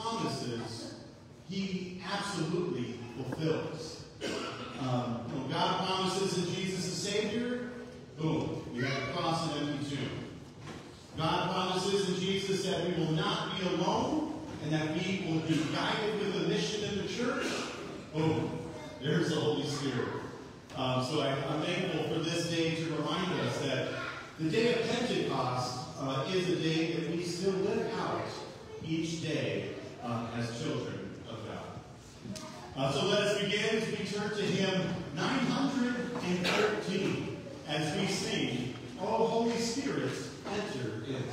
promises, he absolutely fulfills. When God promises in Jesus a Savior, boom, we have a cross and empty tomb. God promises in Jesus that we will not be alone and that we will be guided with a mission in the church. Boom, there's the Holy Spirit. So I'm thankful for this day to remind us that the day of Pentecost is a day that we still live out each day as children of God. So let us begin as we turn to hymn 913 as we sing, "Oh, Holy Spirit, enter in."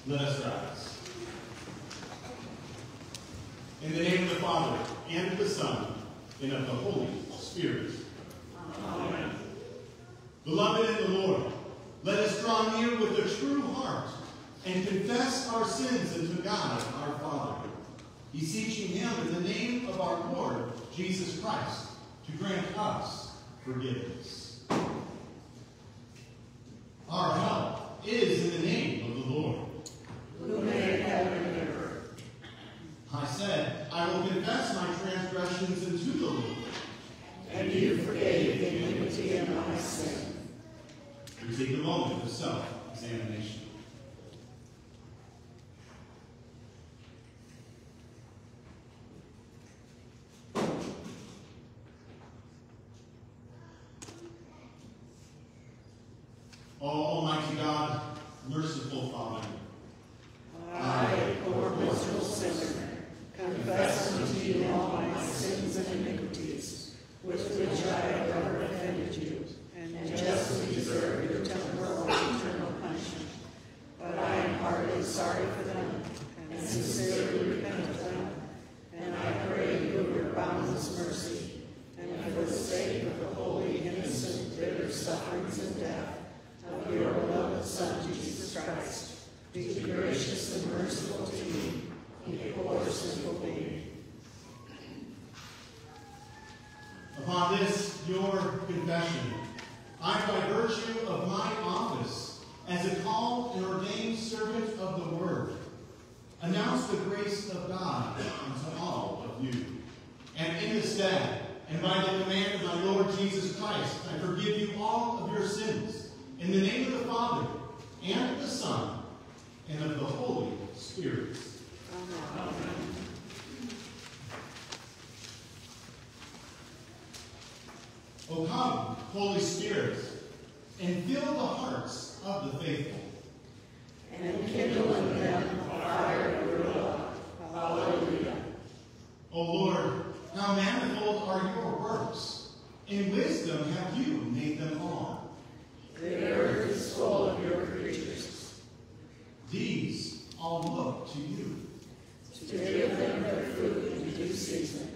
Let us rise. In the name of the Father, and of the Son, and of the Holy Spirit. Amen. Beloved in the Lord, let us draw near with a true heart and confess our sins unto God our Father, beseeching him in the name of our Lord Jesus Christ to grant us forgiveness. Our help is in the name of the Lord, who made heaven and earth. I said, I will confess my transgressions unto the Lord, and you forgave the iniquity of my sin. We take a moment of self-examination. Almighty God, merciful grace of God unto all of you. And in this day, and by the command of my Lord Jesus Christ, I forgive you all of your sins, in the name of the Father, and of the Son, and of the Holy Spirit. Amen. O come, Holy Spirit, and fill the hearts of the faithful, and kindle in them the fire of your love. Hallelujah. O Lord, how manifold are your works! In wisdom have you made them all. The earth is full of your creatures. These all look to you. To give them their food in due season.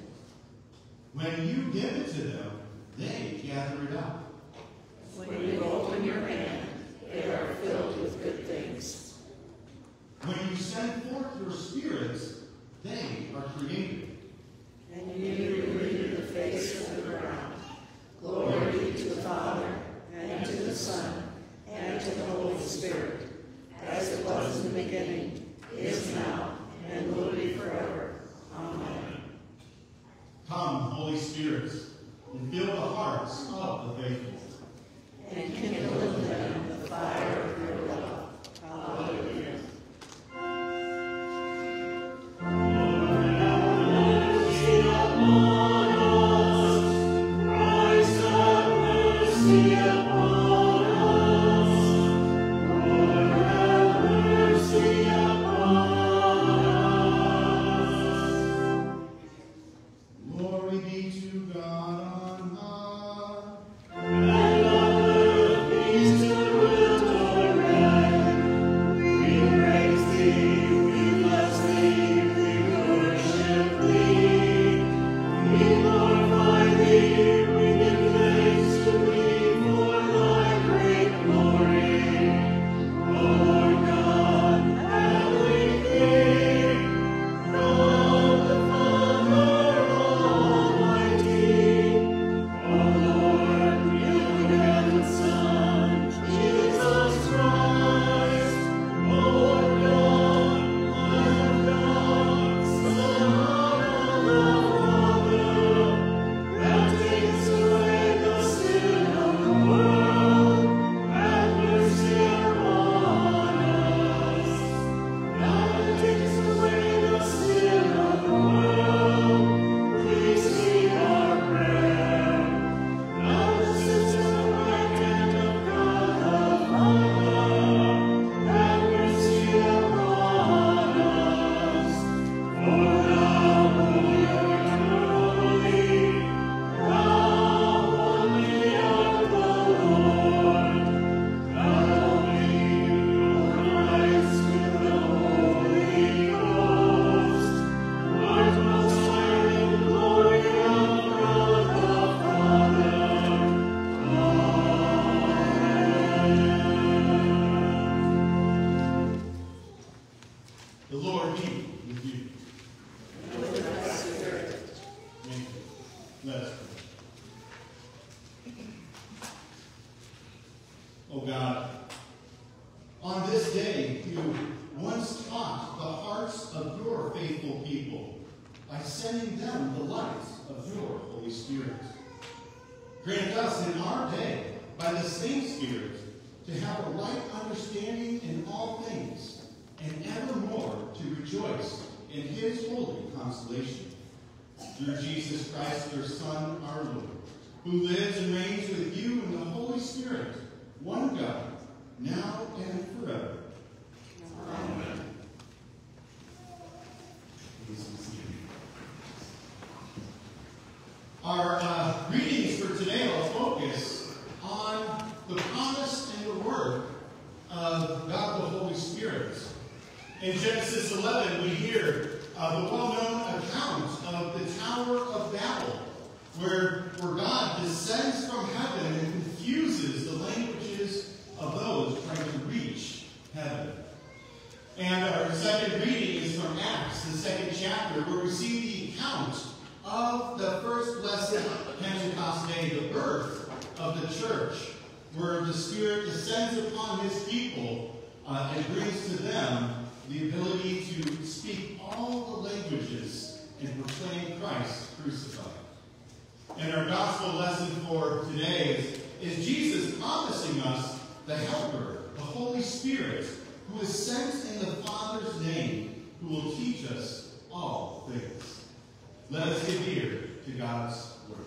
When you give it to them, they gather it up. When you open your hand, they are filled with good things. When you send forth your Spirit, they are created. And you renew the face of the ground. Glory be to the Father, and to the Son, and to the Holy Spirit, as it was in the beginning, is now, and will be forever. Amen. Come, Holy Spirit, and fill the hearts of the faithful, and kindle in them the fire of your love. Hallelujah. Glory be to God on high. And on earth peace to rule our reign. We praise thee, we bless thee, we worship thee. We glorify thee, we give thanks to thee for thy great glory. O Lord God, heavenly King, God the Father Almighty. O Lord, you begotten Son, Jesus Christ, O Lord God, Lamb of God, Son of the Father, that takest away the sin of the world, have mercy upon us. That takest away the sin of the world, receive our prayer. Now the sins of the right hand of God the Father, have mercy upon us. For thou, holy, holy, thou only art the Lord. Thou only, Christ, with the Holy Ghost, art most high in glory of God the Father. The Lord be with you. And with thy spirit. Thank you. Let us pray. O God, on this day you once taught the hearts of your faithful people by sending them the light of your Holy Spirit. Grant us in our day, by the same Spirit, to have a right understanding in all things, and evermore to rejoice in his holy consolation. Through Jesus Christ, your Son, our Lord, who lives and reigns with you in the Holy Spirit, one God, now and forever. Amen. Please be seated. Our readings for today will focus on the promise and the work of God the Holy Spirit. In Genesis 11, we hear the well-known account of the Tower of Babel, where God descends from heaven and confuses the languages of those trying to reach heaven. And our second reading is from Acts, the second chapter, where we see the account of the first blessed Pentecost Day, the birth of the church, where the Spirit descends upon his people and brings to them the ability to speak all the languages and proclaim Christ crucified. And our gospel lesson for today is Jesus promising us the Helper, the Holy Spirit, who is sent in the Father's name, who will teach us all things. Let us give ear to God's word.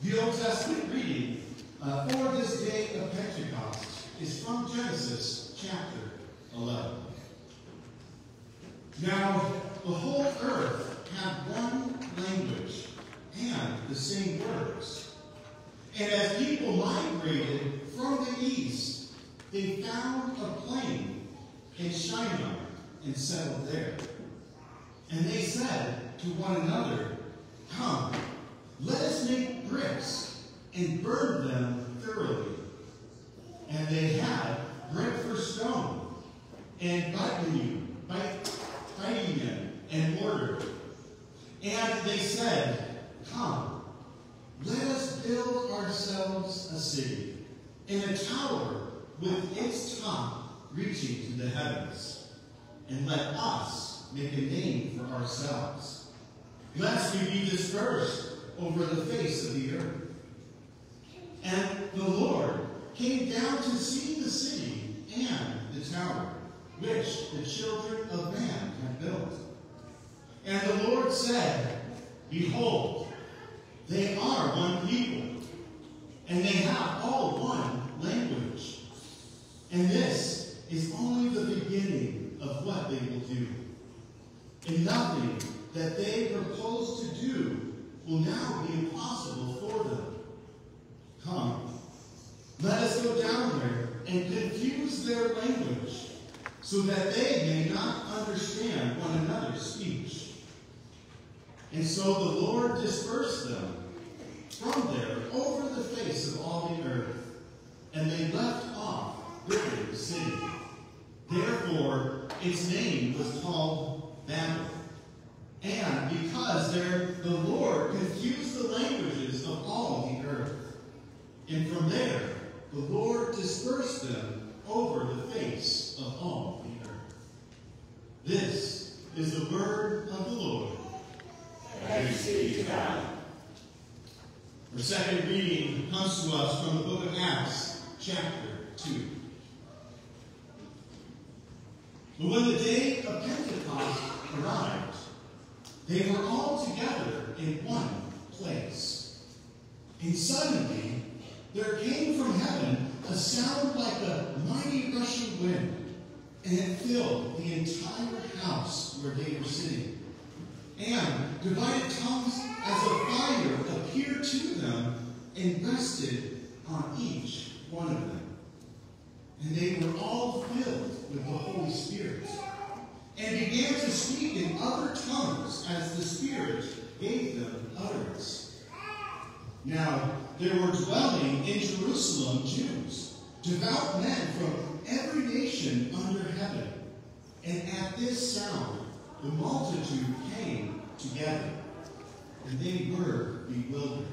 The Old Testament reading for this day of Pentecost is from Genesis chapter 11. Now, the whole earth had one language and the same words. And as people migrated from the east, they found a plain in Shinar and settled there. And they said to one another, "Come, let us make bricks and burn them thoroughly." And they had brick for stone, and bitumen and mortar. And they said, "Come, let us build ourselves a city, and a tower with its top reaching to the heavens. And let us make a name for ourselves, lest we be dispersed over the face of the earth." And the Lord came down to see the city and the tower, which the children of man had built. And the Lord said, "Behold, they are one people, and they have all one language. And this is only the beginning of what they will do. And nothing that they propose to do will now be impossible for them. Come, let us go down there and confuse their language, so that they may not understand one another's speech." And so the Lord dispersed them from there over the face of all the earth, and they left off building the city. Therefore, its name was called Babel. And because there the Lord confused the languages of all the earth. And from there the Lord dispersed them over the face of all the earth. This is the word of the Lord. Thanks be to God. Our second reading comes to us from the book of Acts, chapter 2. But when the day of Pentecost arrived, they were all together in one place. And suddenly there came from heaven a sound like a mighty rushing wind, and it filled the entire house where they were sitting. And divided tongues as of fire appeared to them and rested on each one of them. And they were all filled with the Holy Spirit, and began to speak in other tongues as the Spirit gave them utterance. Now there were dwelling in Jerusalem Jews, devout men from every nation under heaven. And at this sound the multitude came together, and they were bewildered,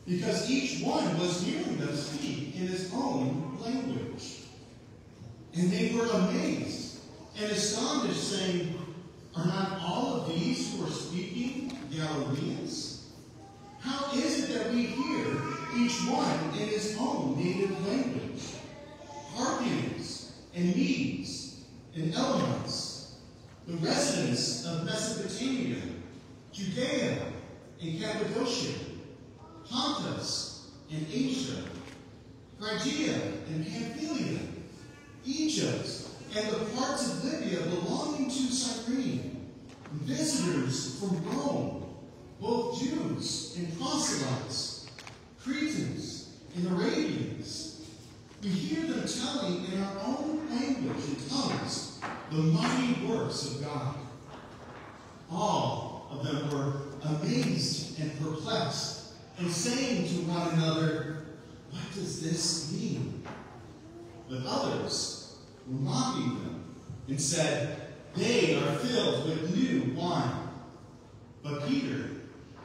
because each one was hearing them speak in his own language. And they were amazed and astonished, saying, "Are not all of these who are speaking Galileans? How is it that we hear each one in his own native language? Parthians and Medes and Elamites, the residents of Mesopotamia, Judea and Cappadocia, Pontus and Asia, Phrygia and Pamphylia, Egypt and the parts of Libya belonging to Cyrene, visitors from Rome, both Jews and proselytes, Cretans and Arabians. We hear them telling in our own language and tongues the mighty works of God." All of them were amazed and perplexed, and saying to one another, "What does this mean?" But others were mocking them and said, "They are filled with new wine." But Peter,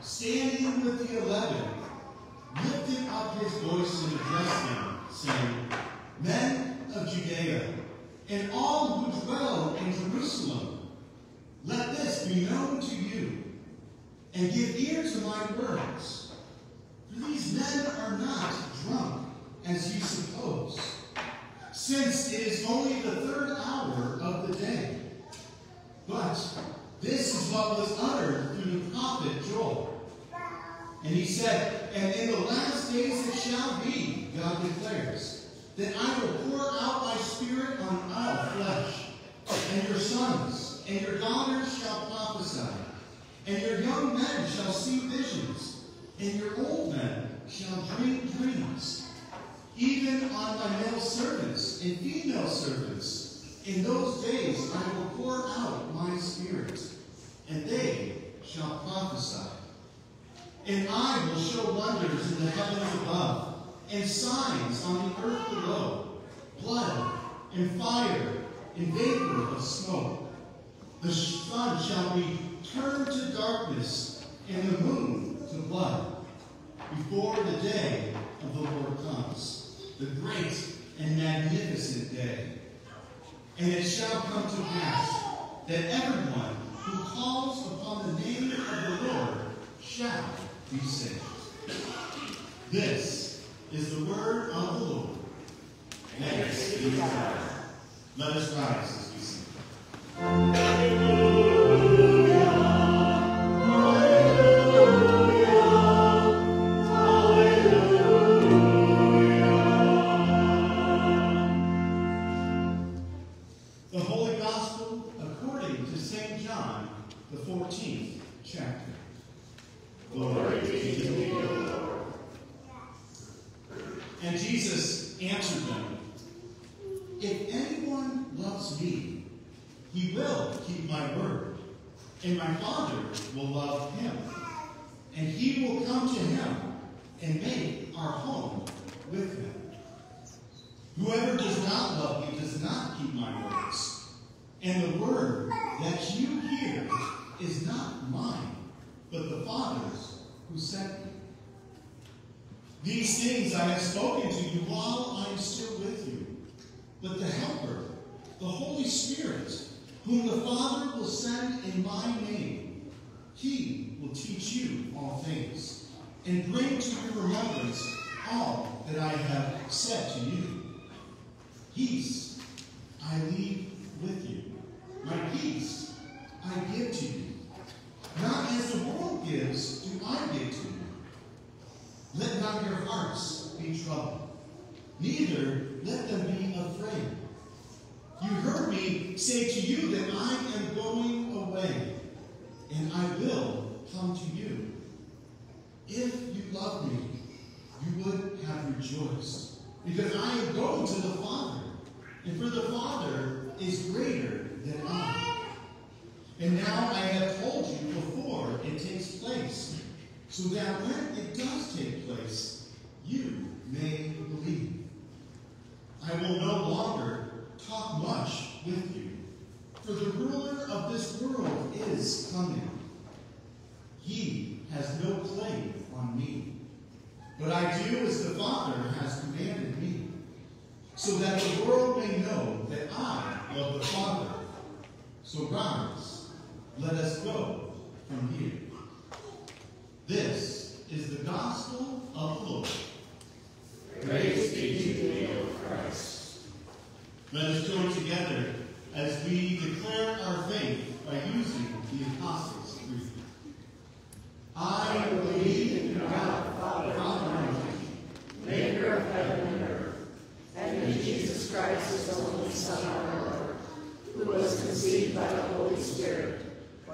standing with the 11, lifted up his voice and addressed them, saying, Men of Judea, and all who dwell in Jerusalem, let this be known to you, and give ear to my words. For these men are not drunk, as you suppose, since it is only the 3rd hour of the day. But this is what was uttered through the prophet Joel. And he said, And in the last days it shall be, God declares, that I will pour out my Spirit on all flesh, and your sons and your daughters shall prophesy, and your young men shall see visions, and your old men shall dream dreams. Even on my male servants and female servants, in those days I will pour out my Spirit, and they shall prophesy. And I will show wonders in the heavens above, and signs on the earth below, blood and fire and vapor of smoke. The sun shall be turned to darkness, and the moon to blood, before the day of the Lord comes, the great and magnificent day. And it shall come to pass that everyone who calls upon the name of the Lord shall be saved. This is the word of the Lord. Thanks be to God. Let us rise as we sing. The Holy Gospel according to St. John, the 14th chapter. Glory be to you, Lord. And Jesus answered them, If anyone loves me, he will keep my word, and my Father will love him, and he will come to him and make our home with him. Whoever does not love me does not keep my words, and the word that you hear is not mine, but the Father's who sent me. These things I have spoken to you while I am still with you. But the Helper, the Holy Spirit, whom the Father will send in my name, he will teach you all things, and bring to your remembrance all that I have said to you. Peace I leave with you. My peace I give to you. Not as the world gives, do I give to you. Let not your hearts be troubled, neither let them be afraid. You heard me say to you that I am going away, and I will come to you. If you loved me, you would have rejoiced, because I am going to the Father, and for the Father is greater than I. And now I have told you before it takes place, so that when it does take place, you may believe. I will no longer talk much with you, for the ruler of this world is coming. He has no claim on me, but I do as the Father has commanded me, so that the world may know that I love the Father. So rise, let us go from here. This is the gospel of the Lord. Praise be to you, Christ. Let us join together as we declare our faith by using the Apostles' Creed. I believe in God, Father Almighty, maker of heaven and earth, And in Jesus Christ, his only Son, our Lord, who was conceived by the Holy Spirit,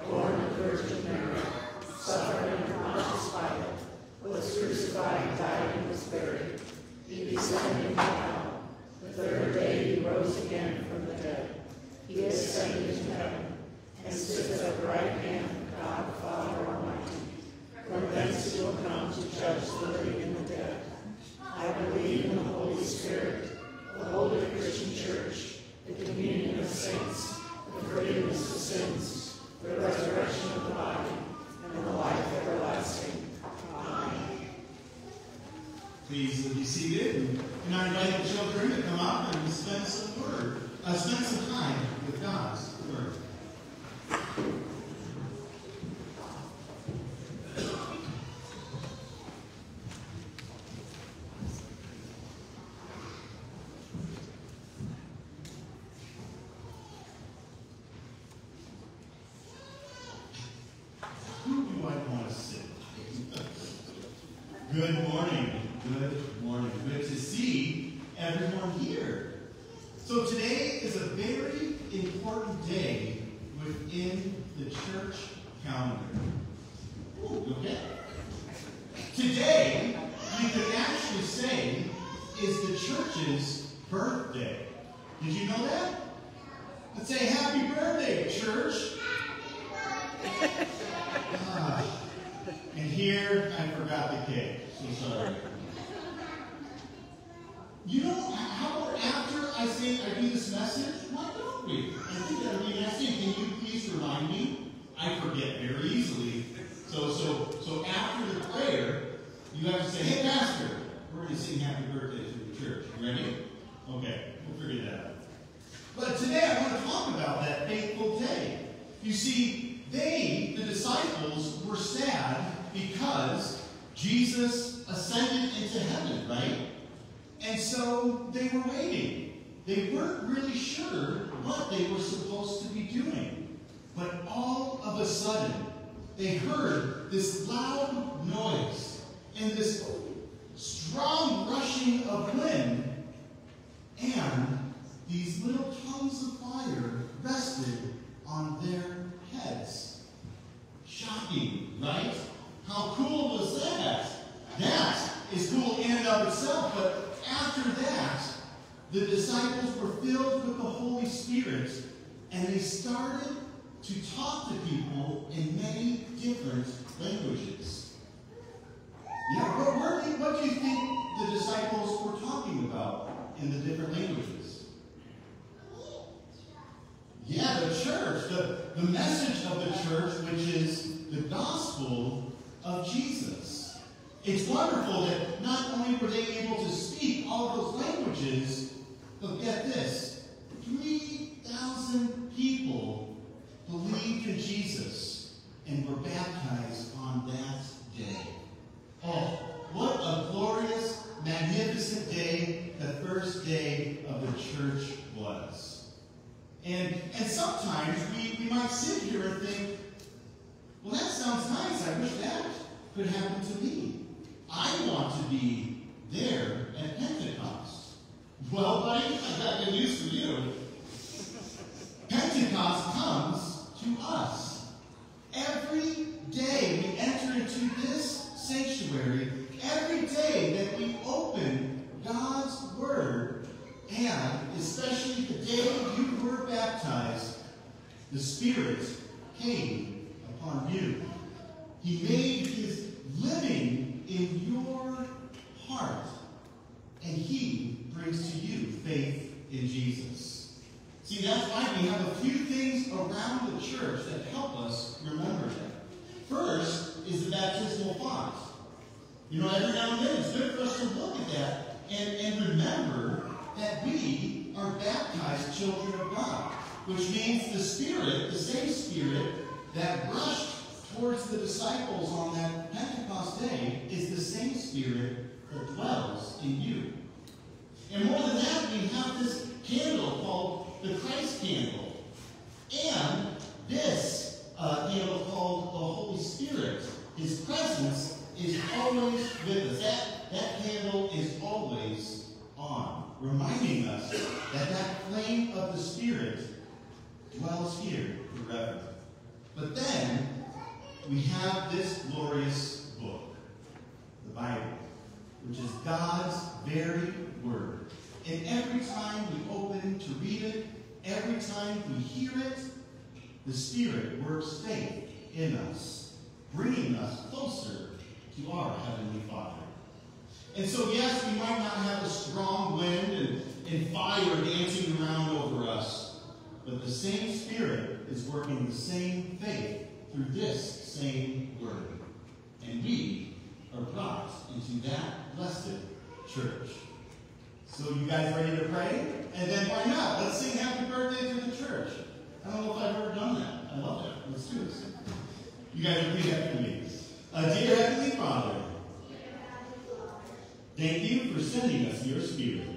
born of the Virgin Mary, suffered under Pontius Pilate, was crucified, died, and was buried. He descended into hell. The 3rd day he rose again from the dead. He ascended into heaven, and sits at the right hand of God the Father Almighty. From thence he will come to judge the living and the dead. I believe in the Holy Spirit, the Holy Christian Church, the communion of saints, the forgiveness of sins, the resurrection of the body, and the life everlasting. Amen. Please be seated. And I invite the children to come up and spend some time with God's Word. Good morning. Good morning. Good to see everyone here. So today is a very important day within the church calendar. Ooh, okay. Today, we could actually say, is the church's birthday. Did you know that? Let's say happy birthday, church. And here, I forgot the cake. So sorry. You know, how about after I do this message? Why don't we? I think that would be nasty. Can you please remind me? I forget very easily. So after the prayer, you have to say, hey, Pastor, we're going to sing happy birthday to the church. You ready? Okay, we'll figure that out. But today I want to talk about that fateful day. You see, the disciples, were sad because Jesus ascended into heaven, right? And so they were waiting. They weren't really sure what they were supposed to be doing. But all of a sudden, they heard this loud noise and this strong rushing of wind, and these little tongues of fire rested on their heads. Shocking, right? How cool was that? That is cool in and of itself, but after that, the disciples were filled with the Holy Spirit, and they started to talk to people in many different languages. Yeah, what do you think the disciples were talking about in the different languages? Yeah, the church, the message of the church, which is the gospel of Jesus. It's wonderful that not only were they able to speak all those languages, but get this, 3,000 people believed in Jesus and were baptized on that day. Oh, what a glorious, magnificent day the first day of the church was. And sometimes we might sit here and think, well, that sounds nice. I wish that could happen to me. I want to be there at Pentecost. Well, buddy, I've got good news for you. Pentecost comes to us. Every day we enter into this sanctuary, every day that we open God's Word, and especially the day you were baptized, the Spirit came upon you. He made his living in your heart, and he brings to you faith in Jesus. See, that's why we have a few things around the church that help us remember that. First is the baptismal font. You know, every now and then it's good for us to look at that and remember that we are baptized children of God, which means the Spirit, the same Spirit that rushed towards the disciples on that Pentecost day, is the same Spirit that dwells in you. And more than that, we have this candle called the Christ candle. And this candle called the Holy Spirit. His presence is always with us. That candle is always on, reminding us that that flame of the Spirit dwells here forever. But then, we have this glorious book, the Bible, which is God's very Word. And every time we open to read it, every time we hear it, the Spirit works faith in us, bringing us closer to our Heavenly Father. And so, yes, we might not have a strong wind and fire dancing around over us, but the same Spirit is working the same faith through this same Word. And we are brought into that blessed church. So you guys ready to pray? And then why not? Let's sing happy birthday to the church. I don't know if I've ever done that. I love that. Let's do this. You guys repeat after me. Dear Heavenly Father, thank you for sending us your Spirit,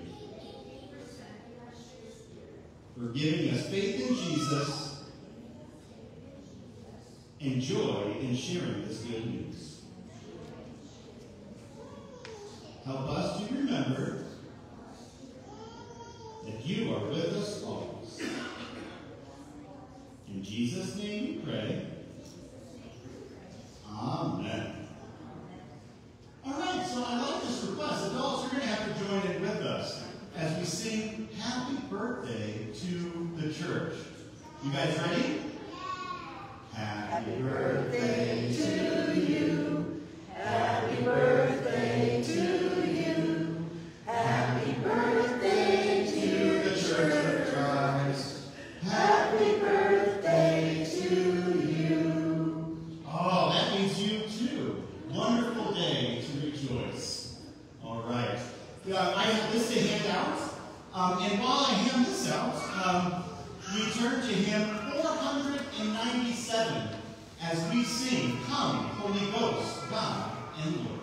for giving us faith in Jesus and joy in sharing this good news. Help us to remember that you are with us always. In Jesus' name we pray. Amen. All right, so I like this request. Adults, you're going to have to join in with us as we sing Happy Birthday to the church. You guys ready? Happy birthday to you. Happy birthday to you. Happy birthday to the Church of Christ. Happy birthday to you. Oh, that means you too. Wonderful day to rejoice. All right. I have this to hand out. And while I hand this out, we turn to hymn 497 as we sing, Come, Holy Ghost, God and Lord.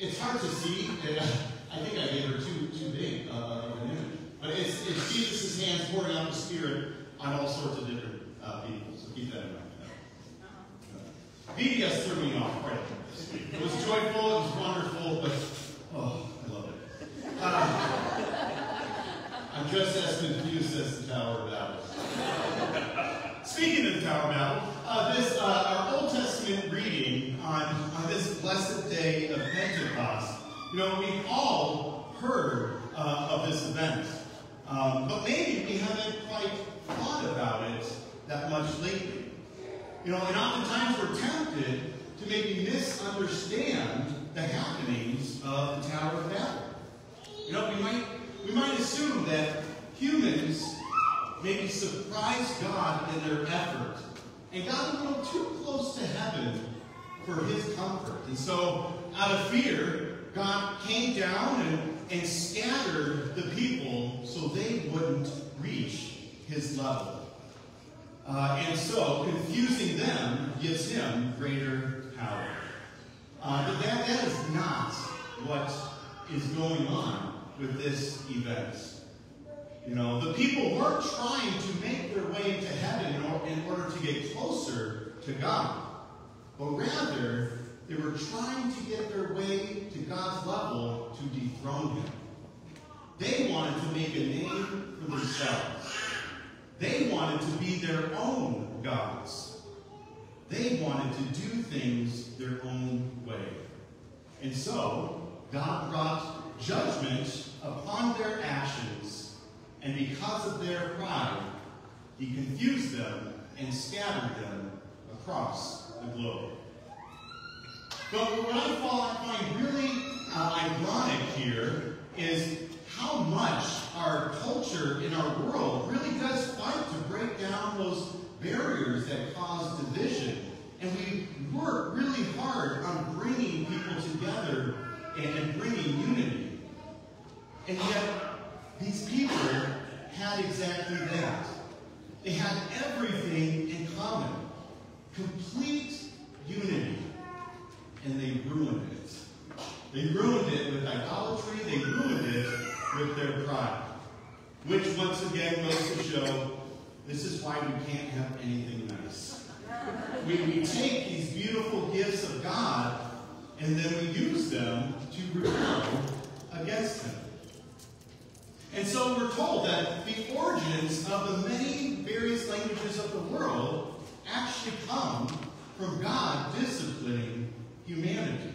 It's hard to see. I think I gave her too big of an image. But it's Jesus' hands pouring out the Spirit on all sorts of different people. So keep that in mind. VBS threw me off quite a bit this week. blessed day of Pentecost, we've all heard of this event. But maybe we haven't quite thought about it that much lately. And oftentimes we're tempted to maybe misunderstand the happenings of the Tower of Babel. We might assume that humans maybe surprised God in their effort and got a little too close to heaven for his comfort. And so, out of fear, God came down and scattered the people so they wouldn't reach his level. And so, confusing them gives him greater power. But that is not what is going on with this event. The people weren't trying to make their way into heaven in order to get closer to God. But rather, they were trying to get their way to God's level to dethrone him. They wanted to make a name for themselves. They wanted to be their own gods. They wanted to do things their own way. And so, God brought judgment upon their actions, and because of their pride, he confused them and scattered them across the globe. But what I find really ironic here is how much our culture in our world really does fight to break down those barriers that cause division. And we work really hard on bringing people together and bringing unity. And yet, these people had exactly that. They had everything in common. Complete unity. And they ruined it. They ruined it with idolatry. They ruined it with their pride. Which, once again, goes to show this is why we can't have anything nice. We take these beautiful gifts of God, and then we use them to rebel against him. And so we're told that the origins of the many various languages of the world actually come from God disciplining humanity.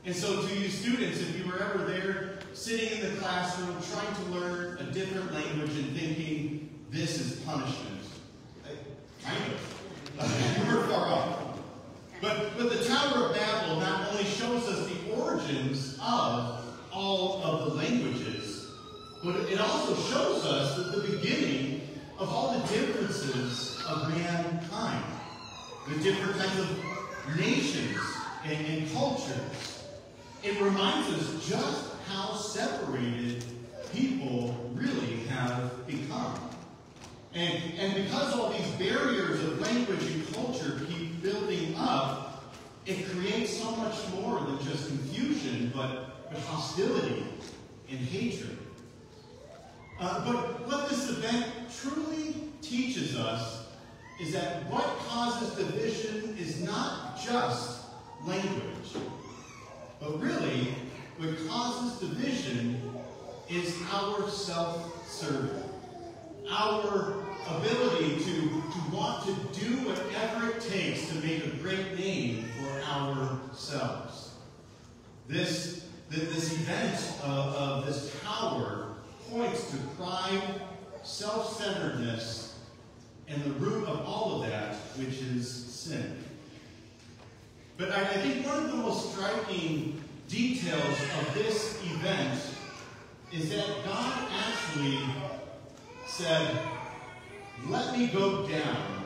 And so to you students, if you were ever there sitting in the classroom trying to learn a different language and thinking, this is punishment, kind of. You were far off. But the Tower of Babel not only shows us the origins of all of the languages, but it also shows us the beginning of all the differences of mankind. The different kinds of nations and cultures. It reminds us just how separated people really have become. And because all these barriers of language and culture keep building up, it creates so much more than just confusion, but hostility and hatred. But what this event truly teaches us is that what causes division is not just language, but really what causes division is our self-serving. Our ability to want to do whatever it takes to make a great name for ourselves. This event of this power points to pride, self-centeredness, and the root of all of that, which is sin. But I think one of the most striking details of this event is that God actually said, let me go down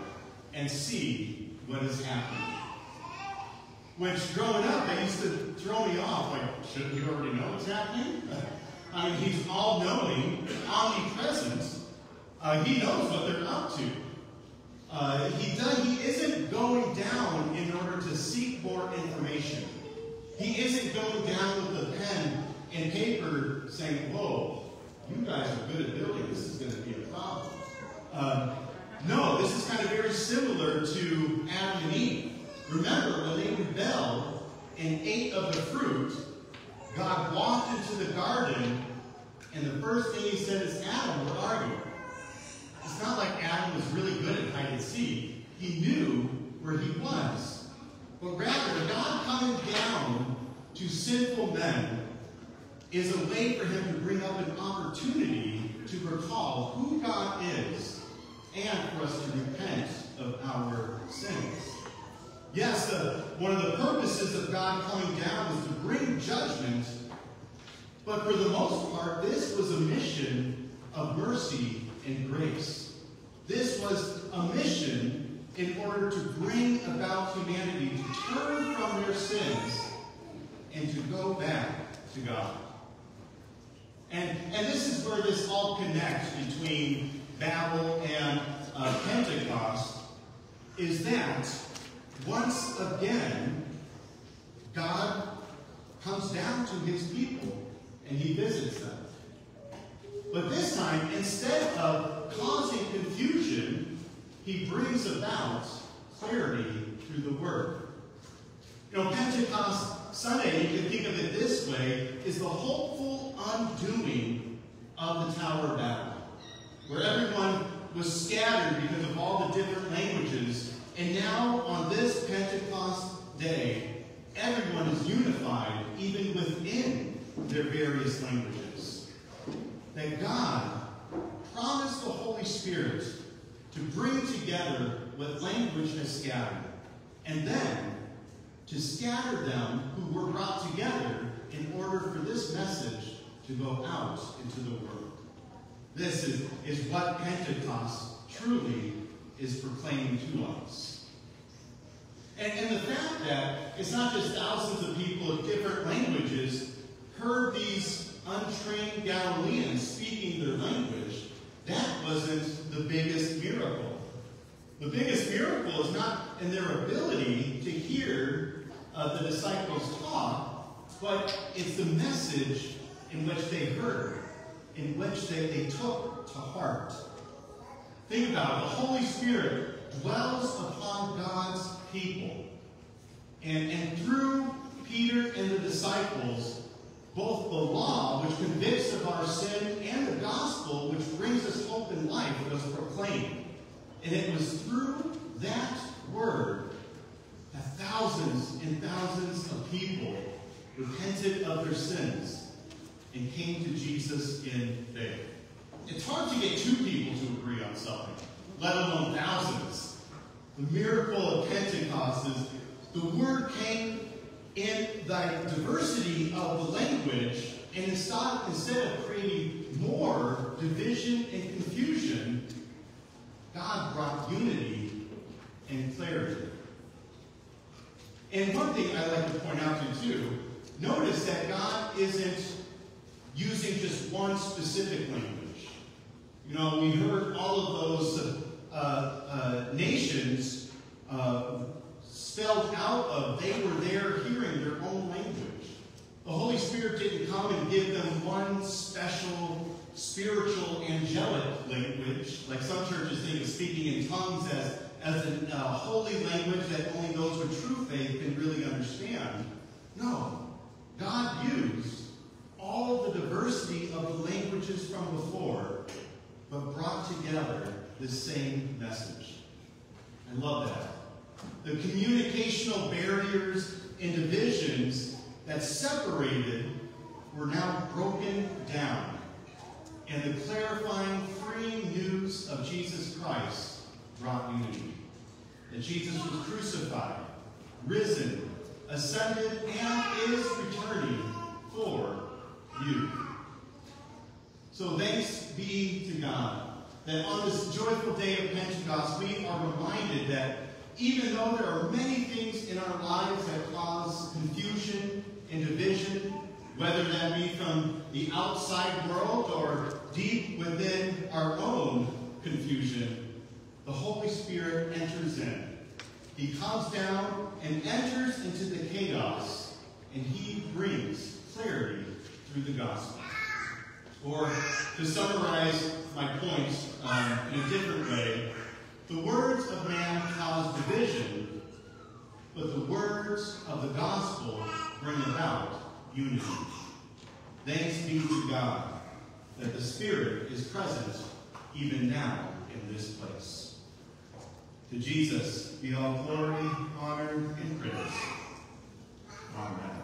and see what is happening. Which, growing up, that used to throw me off. Like, shouldn't you already know what's happening? I mean, he's all-knowing, omnipresent. He knows what they're up to. He isn't going down in order to seek more information. He isn't going down with a pen and paper saying, whoa, you guys are good at building. This is going to be a problem. No, this is kind of very similar to Adam and Eve. Remember, when they rebelled and ate of the fruit, God walked into the garden, and the first thing he said is, Adam, where are you? It's not like Adam was really good at hide and seek. He knew where he was. But rather, God coming sinful men is a way for him to bring up an opportunity to recall who God is and for us to repent of our sins. Yes, one of the purposes of God coming down was to bring judgment, but for the most part, this was a mission of mercy and grace. This was a mission in order to bring about humanity to turn from their sins and to go back to God. And this is where this all connects between Babel and Pentecost, is that once again, God comes down to his people and he visits them. But this time, instead of causing confusion, he brings about clarity through the word. You know, Pentecost Sunday, you can think of it this way, is the hopeful undoing of the Tower of Babel, where everyone was scattered because of all the different languages. And now, on this Pentecost day, everyone is unified, even within their various languages. That God promised the Holy Spirit to bring together what language has scattered, and then to scatter them who were brought together in order for this message to go out into the world. This is what Pentecost truly is proclaiming to us. And the fact that it's not just thousands of people of different languages heard these untrained Galileans speaking their language, that wasn't the biggest miracle. The biggest miracle is not in their ability to hear the disciples talk, but it's the message in which they heard, in which they took to heart. Think about it. The Holy Spirit dwells upon God's people. And through Peter and the disciples, both the law, which convicts of our sin, and the gospel, which brings us hope and life, was proclaimed. And it was through that word that thousands and thousands of people repented of their sins and came to Jesus in faith. It's hard to get two people to agree on something, let alone thousands. The miracle of Pentecost is the word came in the diversity of the language, and instead of creating more division and confusion, God brought unity and clarity. And one thing I like to point out to you too, notice that God isn't using just one specific language. You know, we heard all of those nations spelled out of, they were there hearing their own language. The Holy Spirit didn't come and give them one special spiritual angelic language, like some churches think of speaking in tongues as a holy language that only those with true faith can really understand. No, God used all the diversity of the languages from before, but brought together the same message. I love that. The communicational barriers and divisions that separated were now broken down, and the clarifying, freeing news of Jesus Christ brought unity. That Jesus was crucified, risen, ascended, and is returning for you. So thanks be to God that on this joyful day of Pentecost, we are reminded that even though there are many things in our lives that cause confusion and division, whether that be from the outside world or deep within our own confusion, the Holy Spirit enters in. He comes down and enters into the chaos, and he brings clarity through the gospel. Or to summarize my points in a different way, the words of man cause division, but the words of the gospel bring about unity. Thanks be to God that the Spirit is present even now in this place. To Jesus be all glory, honor, and praise. Amen.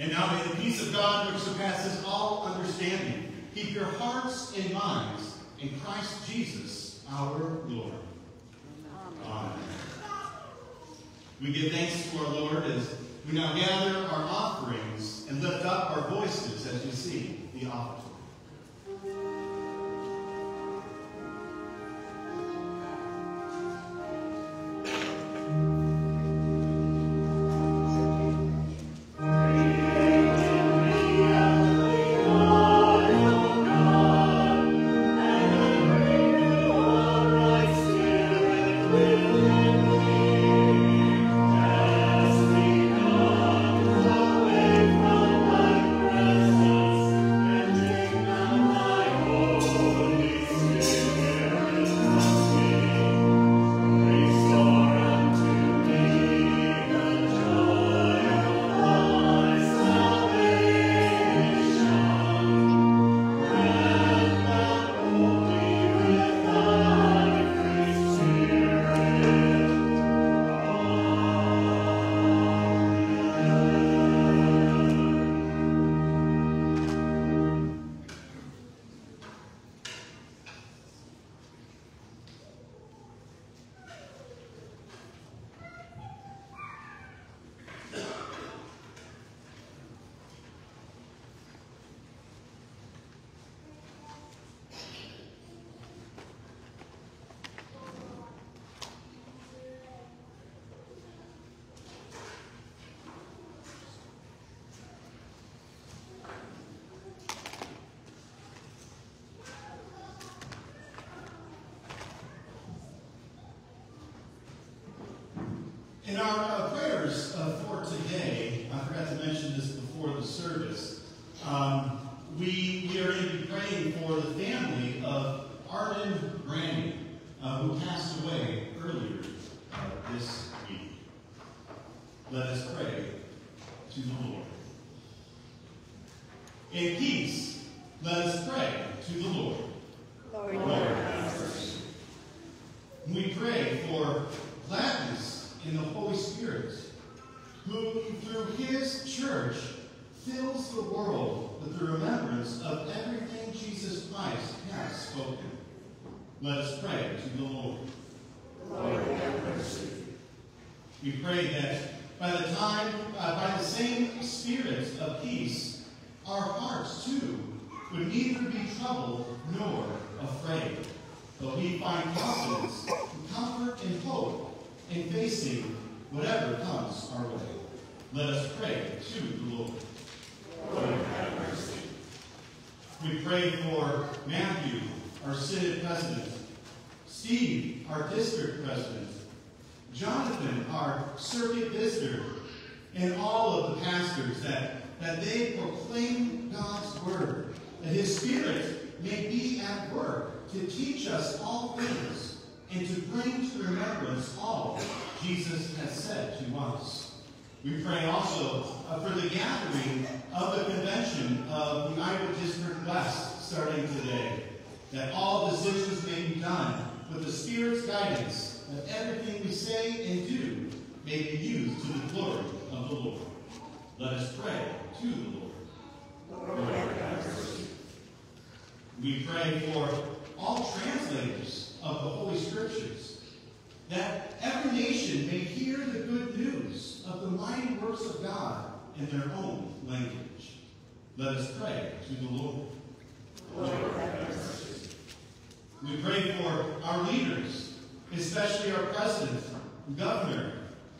And now may the peace of God, which surpasses all understanding, keep your hearts and minds in Christ Jesus, our Lord. Amen. We give thanks to our Lord as we now gather our offerings and lift up our voices as we sing the offertory. In our prayers for today, I forgot to mention this before the service, we are going to be praying for the family of Arden Brandy, who passed away earlier this week. Let us pray to the Lord. In peace, let us pray to the Lord. Lord, have mercy. We pray for gladness in the Holy Spirit, who through his church fills the world with the remembrance of everything Jesus Christ has spoken. Let us pray to the Lord. Lord, have mercy. We pray that by the same Spirit of peace, our hearts too would neither be troubled nor afraid, but we find confidence, comfort, and hope in facing whatever comes our way. Let us pray to the Lord. Lord, have mercy. We pray for Matthew, our Synod President, Steve, our District President, Jonathan, our Circuit Visitor, and all of the pastors, that they proclaim God's Word, that His Spirit may be at work to teach us all things, and to bring to remembrance all Jesus has said to us. We pray also for the gathering of the convention of the Iowa District West starting today, that all decisions may be done with the Spirit's guidance, that everything we say and do may be used to the glory of the Lord. Let us pray to the Lord. Lord, have mercy. We pray for all translators of the Holy Scriptures, that every nation may hear the good news of the mighty works of God in their own language. Let us pray to the Lord. Lord, have mercy. We pray for our leaders, especially our president, governor,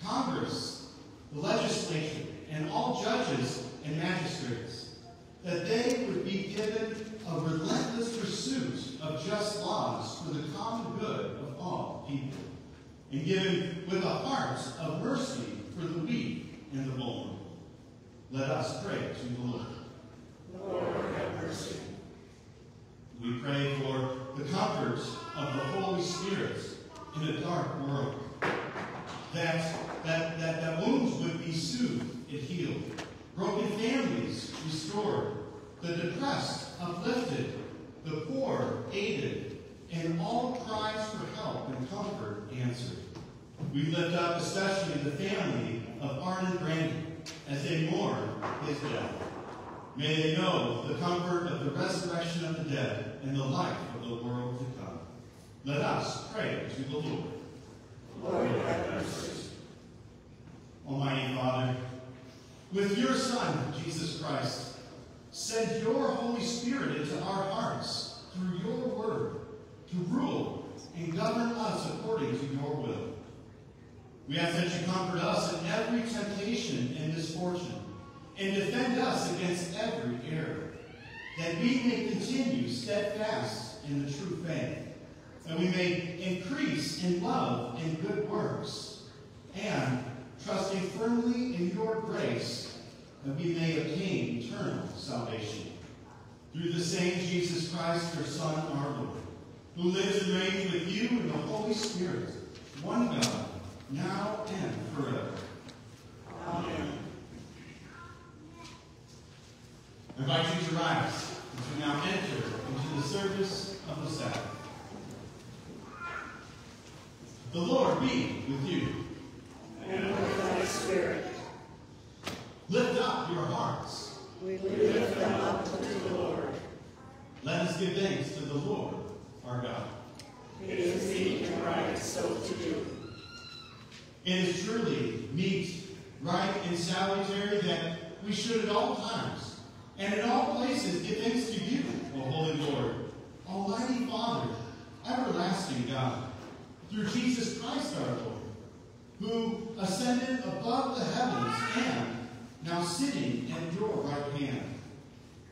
Congress, the legislature, and all judges and magistrates, that they would be given a relentless pursuit of just laws for the common good of all people, and given with a heart of mercy for the weak and the vulnerable. Let us pray to the Lord. Lord, have mercy. We pray for the comfort of the Holy Spirit in a dark world, that wounds would be soothed and healed, broken families restored, the depressed uplifted, the poor aided, and all cries for help and comfort answered. We lift up especially the family of Arden Brandy as they mourn his death. May they know the comfort of the resurrection of the dead and the life of the world to come. Let us pray to the Lord. Lord, have mercy. Almighty Father, with your Son, Jesus Christ, send your Holy Spirit into our hearts through your word to rule and govern us according to your will. We ask that you comfort us in every temptation and misfortune and defend us against every error, that we may continue steadfast in the true faith, that we may increase in love and good works, and trusting firmly in your grace, that we may obtain eternal salvation. Through the same Jesus Christ, your Son, our Lord, who lives and reigns with you in the Holy Spirit, one God, now and forever. Amen. I invite you to rise as we now enter into the service of the Sabbath. The Lord be with you. And with thy spirit. Lift up your hearts. We lift them up to the Lord. Let us give thanks to the Lord, our God. It is meet and right so to do. It is truly meet, right, and salutary that we should at all times and in all places give thanks to you, O Holy Lord, Almighty Father, everlasting God, through Jesus Christ our Lord, who ascended above the heavens and now sitting at your right hand.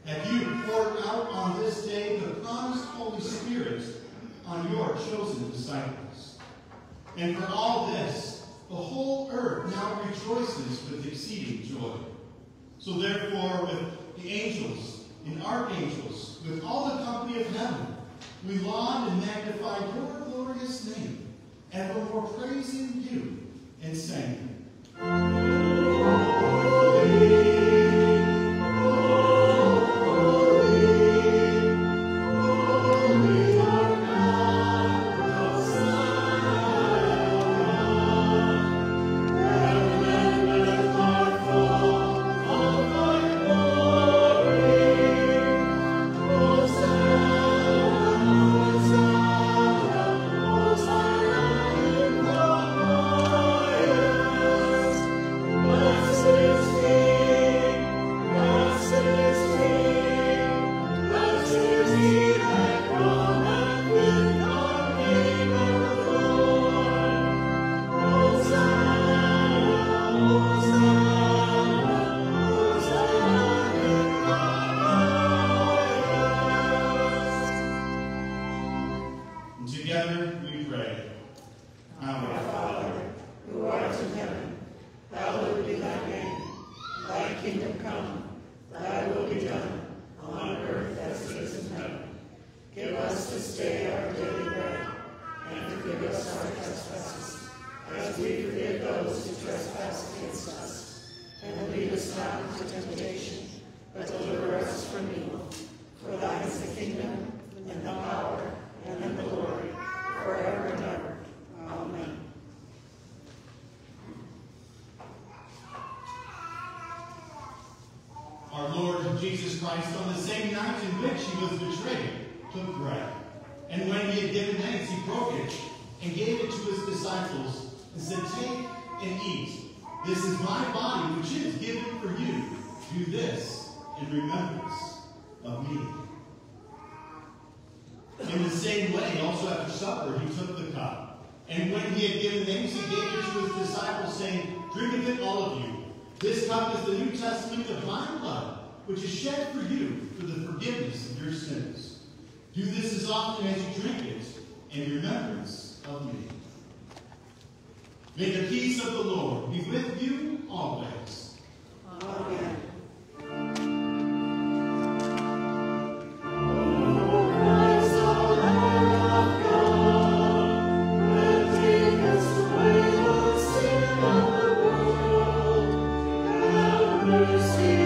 Have you poured out on this day the promised Holy Spirit on your chosen disciples? And for all this, the whole earth now rejoices with exceeding joy. So therefore, with the angels and archangels, with all the company of heaven, we laud and magnify your glorious name, evermore praising you and saying, Jesus Christ, on the same night in which he was betrayed, took bread. And when he had given thanks, he broke it and gave it to his disciples and said, "Take and eat. This is my body, which is given for you. Do this in remembrance of me." In the same way, also after supper, he took the cup. And when he had given thanks, he gave it to his disciples, saying, "Drink of it, all of you. This cup is the New Testament of my blood, which is shed for you for the forgiveness of your sins. Do this as often as you drink it in remembrance of me." May the peace of the Lord be with you always. Amen. Mercy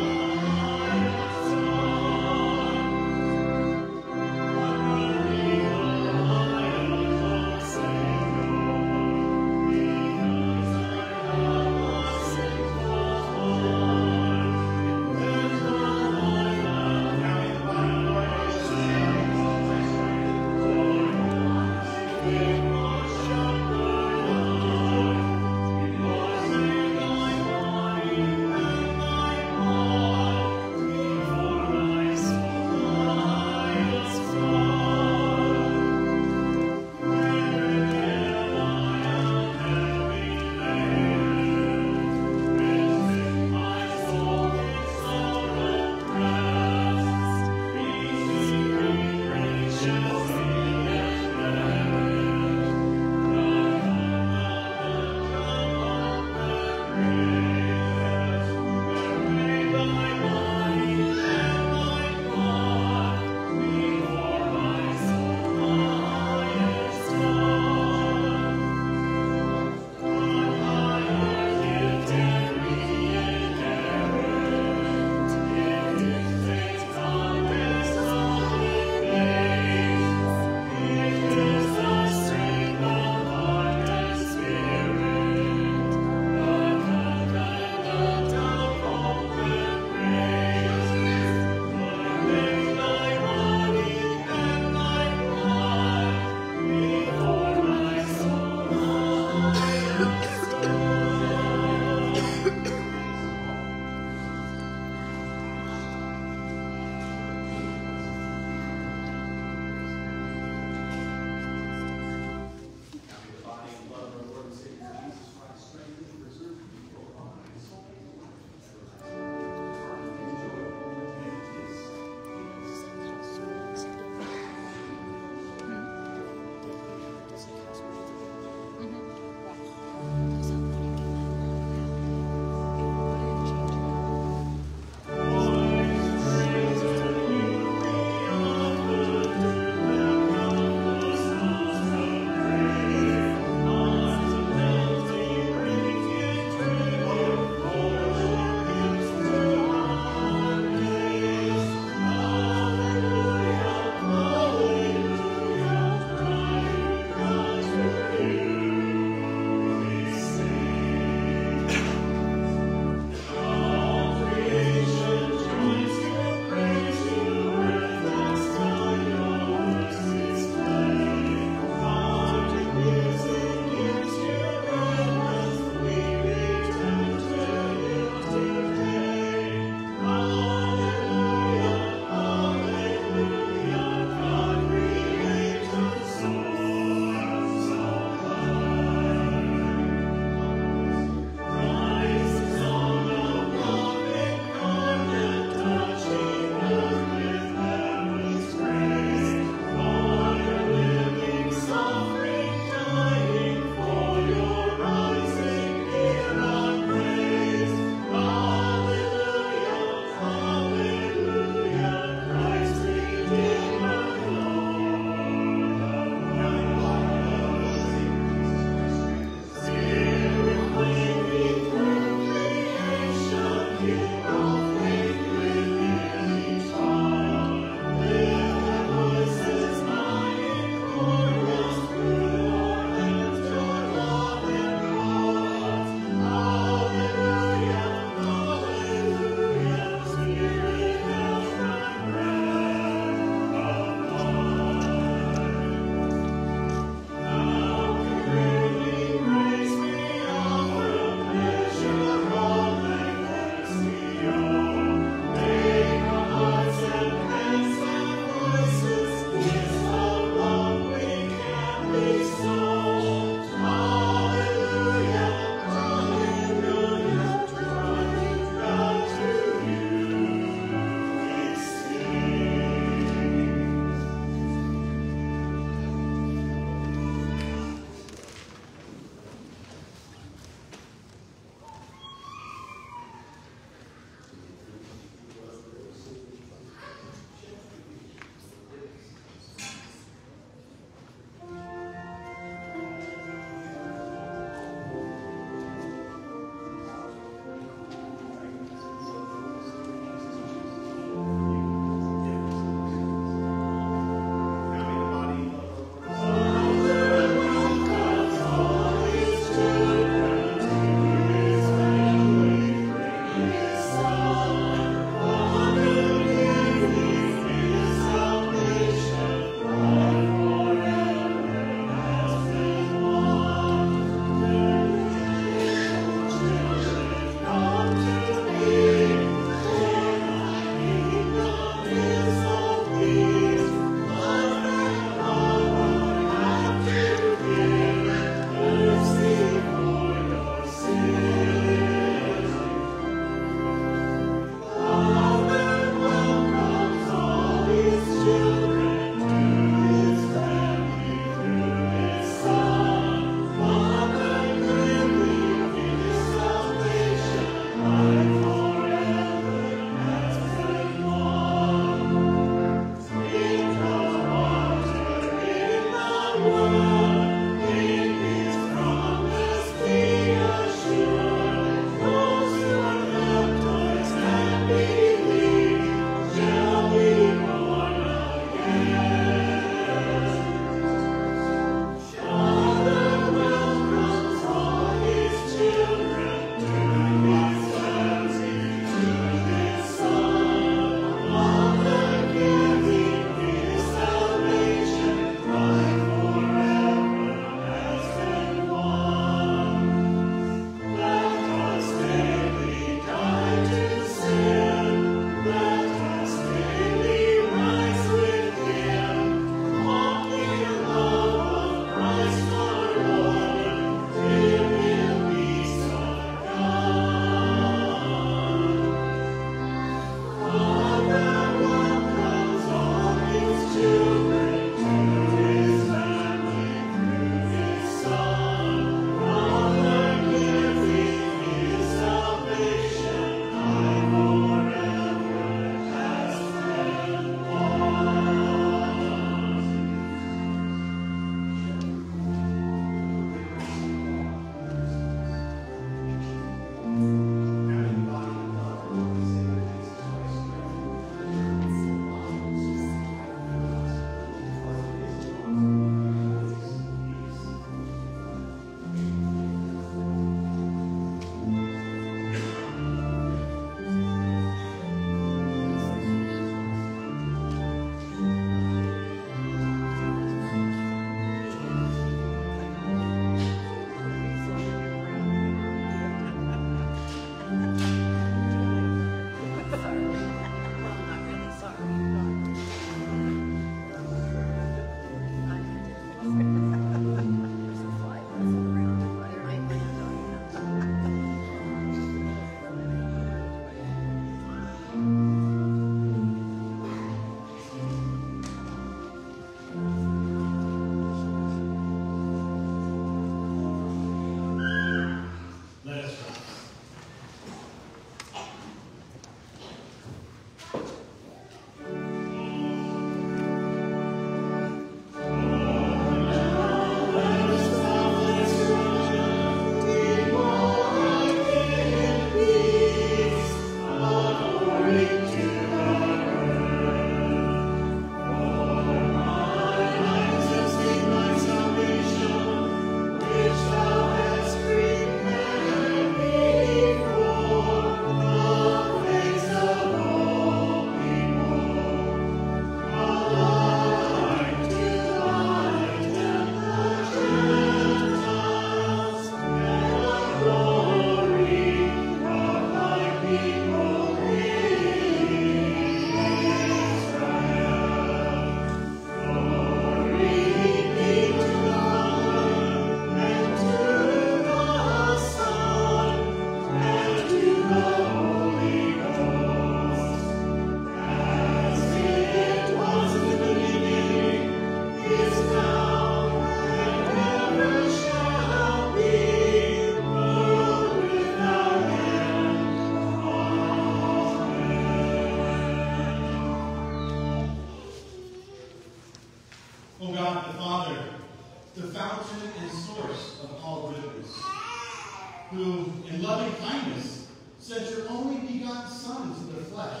who, in loving kindness, sent your only begotten Son into the flesh.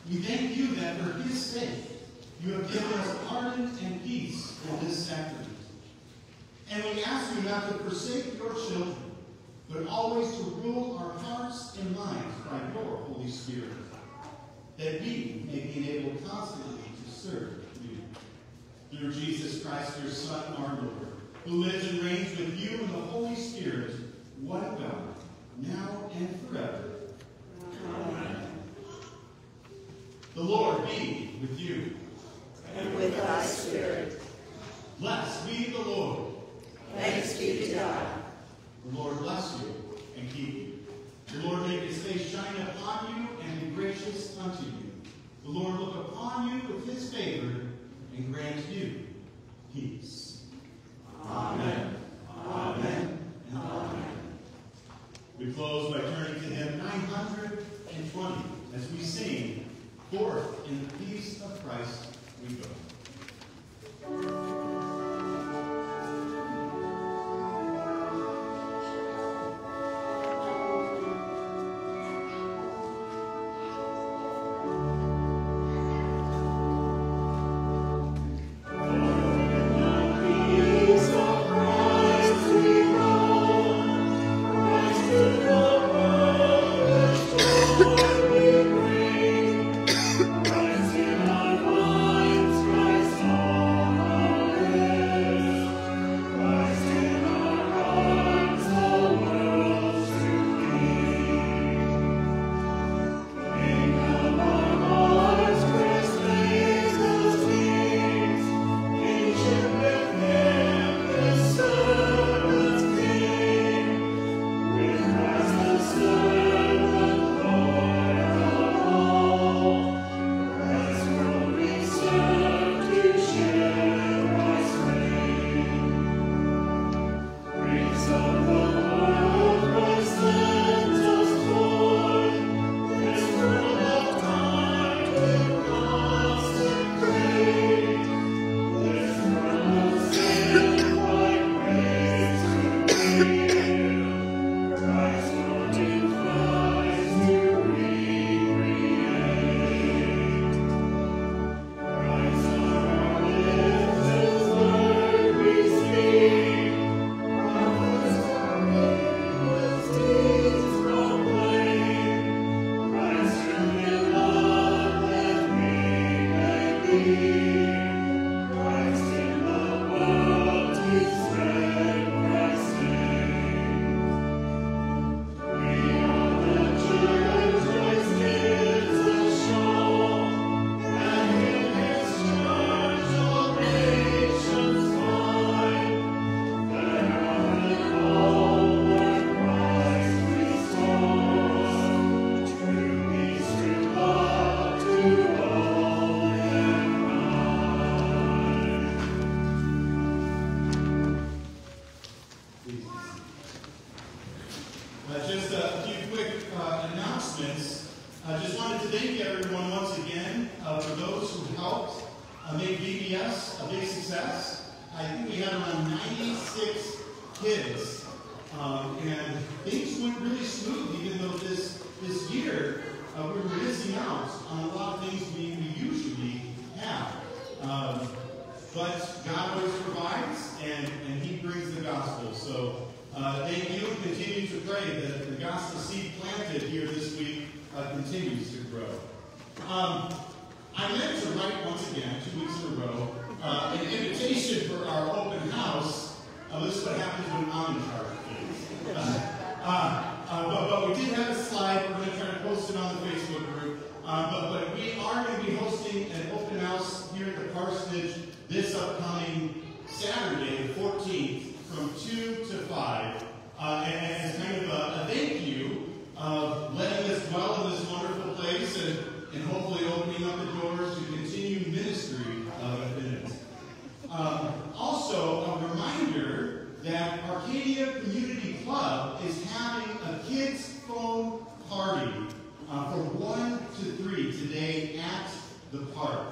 We thank you that for his sake you have given us pardon and peace in this sacrament. And we ask you not to forsake your children, but always to rule our hearts and minds by your Holy Spirit, that we may be enabled constantly to serve you. Through Jesus Christ, your Son, our Lord, who lives and reigns with you in the Holy Spirit, one God, now and forever. Amen. The Lord be with you. And with thy spirit. Blessed be the Lord. Thanks be to God. The Lord bless you and keep you. The Lord make his face shine upon you and be gracious unto you. The Lord look upon you with his favor and grant you peace. Amen. Amen. And amen. We close by turning to hymn 920 as we sing, Forth in the peace of Christ we go. Just a few quick announcements. I just wanted to thank everyone once again for those who helped make VBS a big success. I think we had around 96 kids, and things went really smooth, even though this year we were missing out on a lot of things we usually have. But God always provides, and he brings the gospel. So thank you, and continue to pray that the gospel seed planted here this week continues to grow. I meant to write once again, 2 weeks in a row, an invitation for our open house. This is what happens when I'm in charge of things. But we did have a slide. We're going to try to post it on the Facebook group. But we are going to be hosting an open house here at the parsonage this upcoming Saturday, the 14th, from 2 to 5. And as kind of a thank you of letting us dwell in this wonderful place and hopefully opening up the doors to continue ministry within it. Also, a reminder that Arcadia Community Club is having a kids' phone party from 1 to 3 today at the park.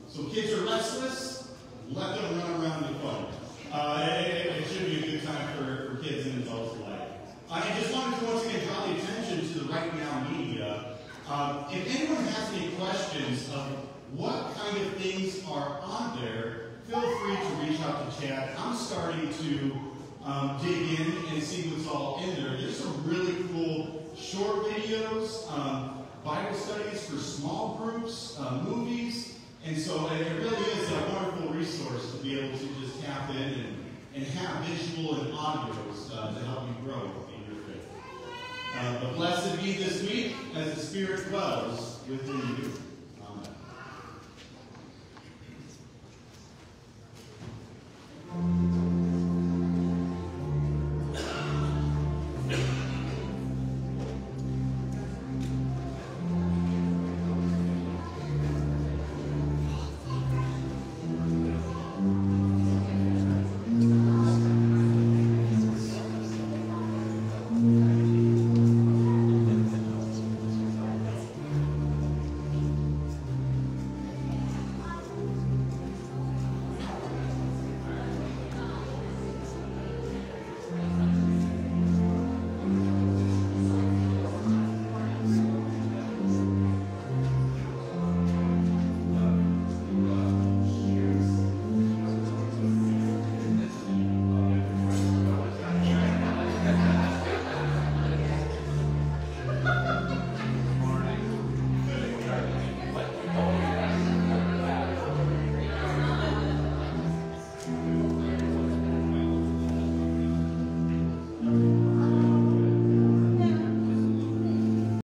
So kids are restless. chat, I'm starting to dig in and see what's all in there. There's some really cool short videos, Bible studies for small groups, movies, and so it really is a wonderful resource to be able to just tap in and have visual and audios to help you grow in your faith. But blessed be this week as the Spirit dwells within you.